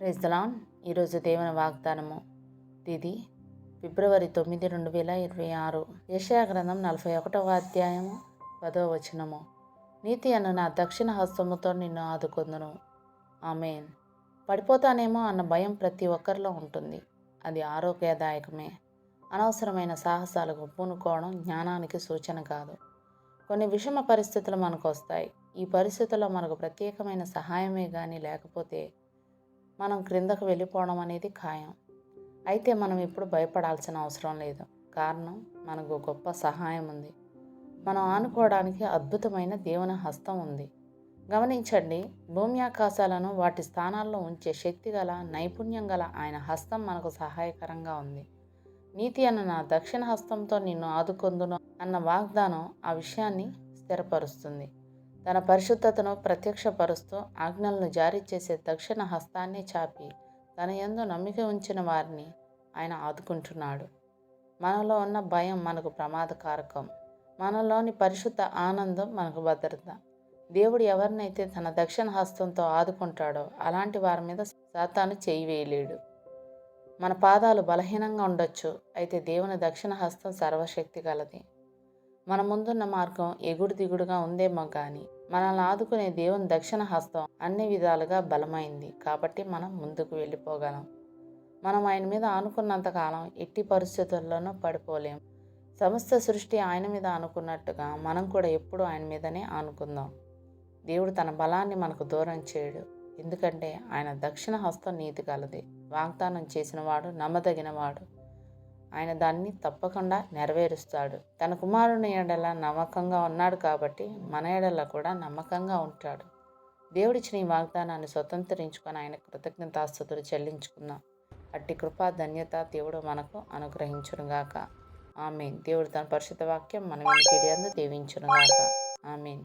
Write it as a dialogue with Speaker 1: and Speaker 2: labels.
Speaker 1: Praise the lord. ఈరోజు దేవుని వాగ్దానము తిది ఫిబ్రవరి 9, 2026. యెషయా గ్రంథం 41వ అధ్యాయము 10వ వచనము. నీతి అను నా దక్షిణ హస్తముతో నిన్ను ఆదుకొందును. ఆమేన్. పడిపోతానేమో అన్న భయం ప్రతి ఒక్కరిలో ఉంటుంది. అది ఆరోగ్యదాయకమే. అనవసరమైన సాహసాలకు పూనుకోవడం జ్ఞానానికి సూచన కాదు. కొన్ని విషమ పరిస్థితులు మనకు వస్తాయి. ఈ పరిస్థితుల్లో మనకు ప్రత్యేకమైన సహాయమే కానీ లేకపోతే మనం క్రిందకు వెళ్ళిపోవడం అనేది ఖాయం. అయితే మనం ఇప్పుడు భయపడాల్సిన అవసరం లేదు. కారణం, మనకు గొప్ప సహాయం ఉంది. మనం ఆనుకోవడానికి అద్భుతమైన దేవుని హస్తం ఉంది. గమనించండి, భూమి ఆకాశాలను వాటి స్థానాల్లో ఉంచే శక్తి గల, నైపుణ్యం గల ఆయన హస్తం మనకు సహాయకరంగా ఉంది. నీతి అన్న నా దక్షిణ హస్తంతో నిన్ను ఆదుకొందును అన్న వాగ్దానం ఆ విషయాన్ని స్థిరపరుస్తుంది. తన పరిశుద్ధతను ప్రత్యక్షపరుస్తూ ఆజ్ఞలను జారీ చేసే దక్షిణ హస్తాన్ని చాపి తన యందు నమ్మిక ఉంచిన వారిని ఆయన ఆదుకుంటున్నాడు. మనలో ఉన్న భయం మనకు ప్రమాదకారకం. మనలోని పరిశుద్ధ ఆనందం మనకు భద్రత. దేవుడు ఎవరినైతే తన దక్షిణ హస్తంతో ఆదుకుంటాడో అలాంటి వారి మీద సాతాను చేయి వేయలేడు. మన పాదాలు బలహీనంగా ఉండొచ్చు, అయితే దేవుని దక్షిణ హస్తం సర్వశక్తి గలది. మన ముందున్న మార్గం ఎగుడు దిగుడుగా ఉందేమో కానీ మనల్ని ఆదుకునే దేవుని దక్షిణ హస్తం అన్ని విధాలుగా బలమైంది. కాబట్టి మనం ముందుకు వెళ్ళిపోగలం. మనం ఆయన మీద ఆనుకున్నంతకాలం ఎట్టి పరిస్థితుల్లోనూ పడిపోలేం. సమస్త సృష్టి ఆయన మీద ఆనుకున్నట్టుగా మనం కూడా ఎప్పుడూ ఆయన మీదనే ఆనుకుందాం. దేవుడు తన బలాన్ని మనకు దూరం చేయడు. ఎందుకంటే ఆయన దక్షిణ హస్తం నీతి కలది. వాగ్దానం చేసినవాడు నమ్మదగినవాడు. ఆయన దాన్ని తప్పకుండా నెరవేరుస్తాడు. తన కుమారుని ఎడల నమ్మకంగా ఉన్నాడు కాబట్టి మన ఎడల కూడా నమ్మకంగా ఉంటాడు. దేవుడిచ్చిన ఈ వాగ్దానాన్ని స్వతంత్రించుకొని ఆయన కృతజ్ఞతాస్తుతులు చెల్లించుకుందాం. అట్టి కృపా ధన్యత దేవుడు మనకు అనుగ్రహించునుగాక. ఆమేన్. దేవుడు తన పరిశుద్ధ వాక్యం మన వినికిడి యందు దీవించునుగాక. ఆమేన్.